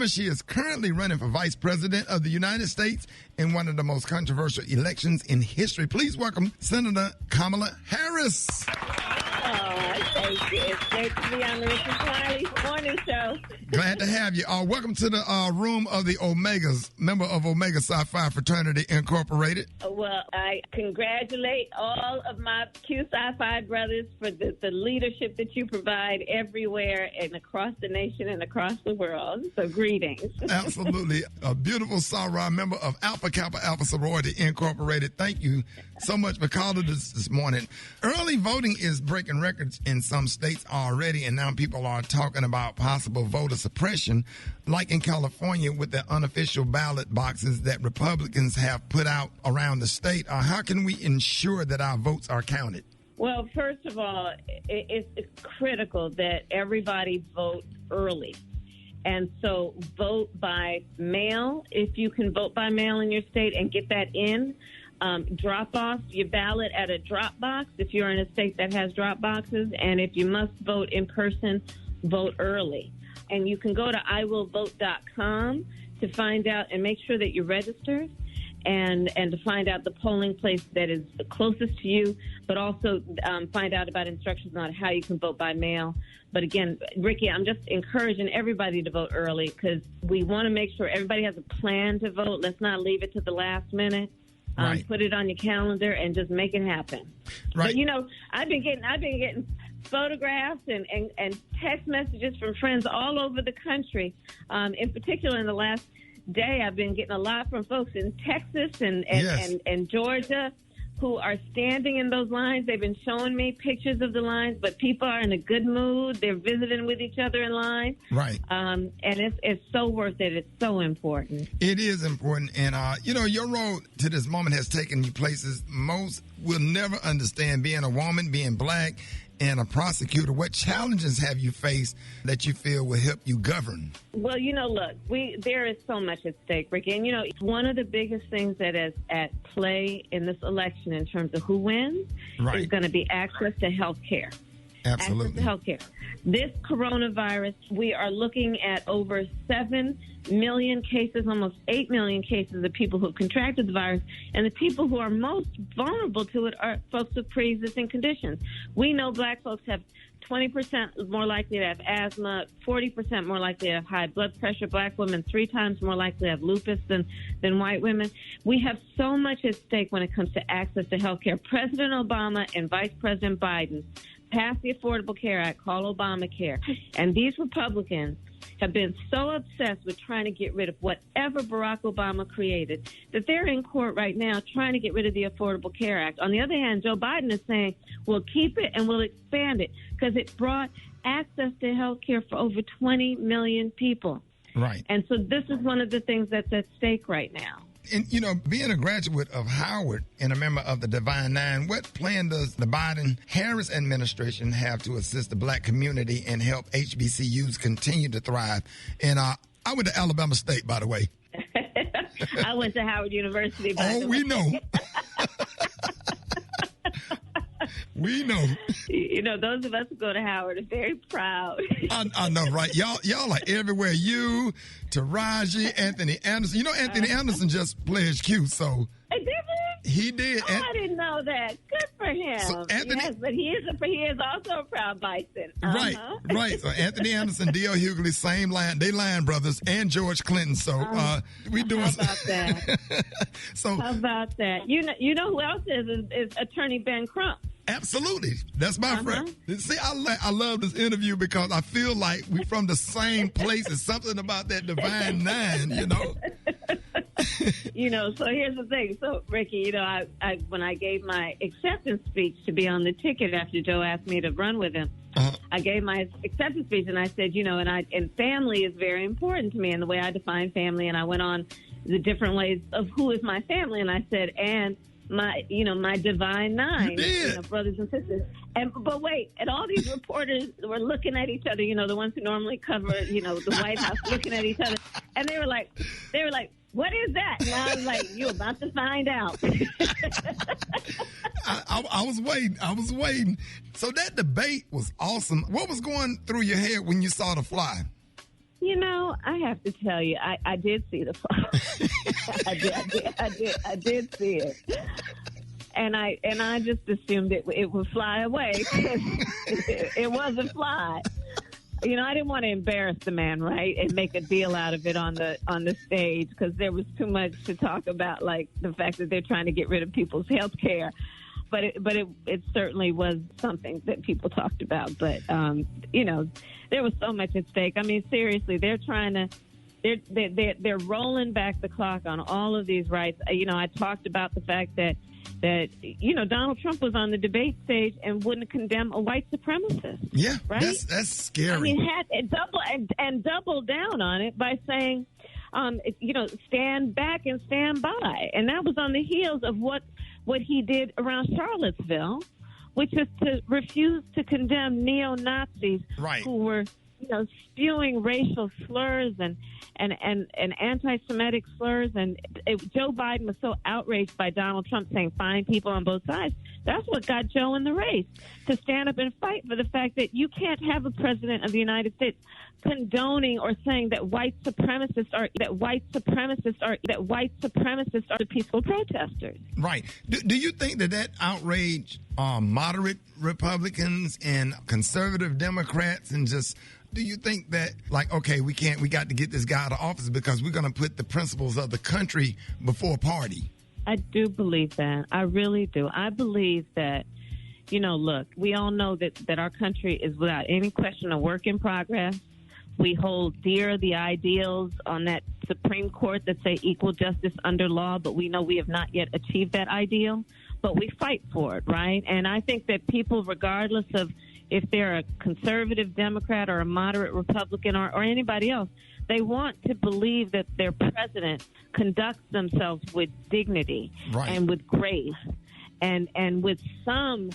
She is currently running for Vice President of the United States in one of the most controversial elections in history. Please welcome Senator Kamala Harris. Thank you. It's great to be on the Rickey Smiley morning show. Glad to have you. Welcome to the room of the Omegas, member of Omega Psi Phi Fraternity Incorporated. Well, I congratulate all of my Q Psi Phi brothers for the leadership that you provide everywhere and across the nation and across the world. So greetings. Absolutely. A beautiful Sarah, member of Alpha Kappa Alpha Sorority Incorporated. Thank you so much for calling us this morning. Early voting is breaking records in some states already, and now people are talking about possible voter suppression, like in California with the unofficial ballot boxes that Republicans have put out around the state. How can we ensure that our votes are counted? Well, first of all, it's critical that everybody vote early. And so vote by mail, if you can vote by mail in your state and get that in. Drop off your ballot at a drop box if you're in a state that has drop boxes. And if you must vote in person, vote early. And you can go to iwillvote.com to find out and make sure that you're registered and to find out the polling place that is closest to you, but also find out about instructions on how you can vote by mail. But again, Rickey, I'm just encouraging everybody to vote early because we want to make sure everybody has a plan to vote. Let's not leave it to the last minute. Right. Put it on your calendar and just make it happen. Right. But, I've been getting photographs and text messages from friends all over the country. In particular, in the last day, I've been getting a lot from folks in Texas and Georgia who are standing in those lines. They've been showing me pictures of the lines, but people are in a good mood. They're visiting with each other in line. Right. And it's so worth it. It's so important. It is important. And, your road to this moment has taken you places most will never understand. Being a woman, being black, and a prosecutor, what challenges have you faced that you feel will help you govern? Well, look, there is so much at stake, Rickey. And, one of the biggest things that is at play in this election in terms of who wins is going to be access to health care. Absolutely. Access to health care. This coronavirus, we are looking at over 7 million cases, almost 8 million cases of people who have contracted the virus. And the people who are most vulnerable to it are folks with pre-existing conditions. We know black folks have 20% more likely to have asthma, 40% more likely to have high blood pressure. Black women 3 times more likely to have lupus than white women. We have so much at stake when it comes to access to health care. President Obama and Vice President Biden passed the Affordable Care Act, called Obamacare. And these Republicans have been so obsessed with trying to get rid of whatever Barack Obama created that they're in court right now trying to get rid of the Affordable Care Act. On the other hand, Joe Biden is saying, we'll keep it and we'll expand it because it brought access to health care for over 20 million people. Right. And so this is one of the things that's at stake right now. And, being a graduate of Howard and a member of the Divine Nine, what plan does the Biden-Harris administration have to assist the black community and help HBCUs continue to thrive? And I went to Alabama State, by the way. I went to Howard University, by the way. We know. We know. Those of us who go to Howard are very proud. I know, right? Y'all are everywhere. You, Taraji, Anthony Anderson. Anthony Anderson just pledged Q, so. He did. Oh, I didn't know that. Good for him. So Anthony, yes, but he is also a proud Bison. Right. So Anthony Anderson, D.L. Hughley, same line. They line brothers, and George Clinton. So we doing. How about that? How about that? You know who else is Attorney Ben Crump. Absolutely. That's my friend. See, I love this interview because I feel like we're from the same place. It's something about that Divine Nine, So here's the thing. So, Rickey, I when I gave my acceptance speech to be on the ticket after Joe asked me to run with him, I gave my acceptance speech and I said, and family is very important to me and the way I define family. And I went on the different ways of who is my family. And I said, and my Divine Nine, brothers and sisters. But wait, and all these reporters were looking at each other, the ones who normally cover, the White House, looking at each other. And they were like, what is that? And I was like, you're about to find out. I was waiting. So that debate was awesome. What was going through your head when you saw the fly? I have to tell you, I did see the fly. I did see it. And I just assumed it would fly away. It wasn't fly. I didn't want to embarrass the man, right, and make a deal out of it on the stage, because there was too much to talk about, like the fact that they're trying to get rid of people's health care. But it certainly was something that people talked about. But there was so much at stake. I mean, seriously, they're rolling back the clock on all of these rights. I talked about the fact that Donald Trump was on the debate stage and wouldn't condemn a white supremacist. Yeah, right. That's scary. I mean, had double down on it by saying, stand back and stand by, and that was on the heels of what he did around Charlottesville, which was to refuse to condemn neo-Nazis who were, spewing racial slurs and anti-Semitic slurs. And Joe Biden was so outraged by Donald Trump saying fine people on both sides. That's what got Joe in the race, to stand up and fight for the fact that you can't have a president of the United States condoning or saying that white supremacists are the peaceful protesters. Right. Do you think that outrage moderate Republicans and conservative Democrats, and just do you think that, like, okay, we got to get this guy out of office because we're going to put the principles of the country before party? I do believe that. I really do. I believe that, look, we all know that our country is without any question a work in progress. We hold dear the ideals on that Supreme Court that say equal justice under law, but we know we have not yet achieved that ideal. But we fight for it, right? And I think that people, regardless of if they're a conservative Democrat or a moderate Republican or anybody else, they want to believe that their president conducts themselves with dignity and with grace and with some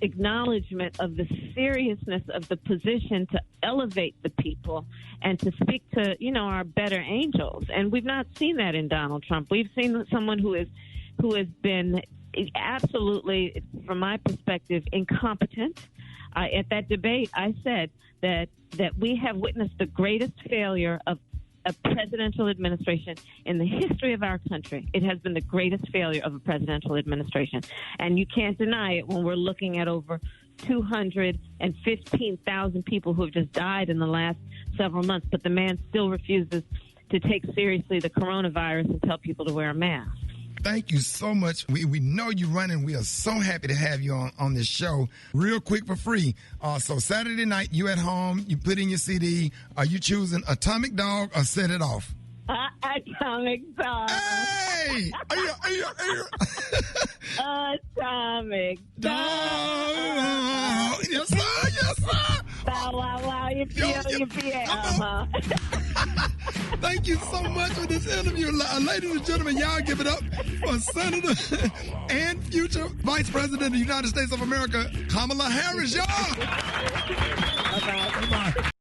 acknowledgement of the seriousness of the position to elevate the people and to speak to, our better angels. And we've not seen that in Donald Trump. We've seen someone who has been absolutely, from my perspective, incompetent. At that debate, I said that we have witnessed the greatest failure of a presidential administration in the history of our country. It has been the greatest failure of a presidential administration. And you can't deny it when we're looking at over 215,000 people who have just died in the last several months. But the man still refuses to take seriously the coronavirus and tell people to wear a mask. Thank you so much. We know you're running. We are so happy to have you on this show. Real quick for free. So Saturday night, you at home, you put in your CD. Are you choosing Atomic Dog or Set It Off? Atomic Dog. Hey! Atomic Dog. Yes, sir. Yes, sir. Wow. You feel. Thank you so much for this interview. Ladies and gentlemen, y'all give it up for Senator and future Vice President of the United States of America, Kamala Harris, y'all. Bye-bye. Bye-bye.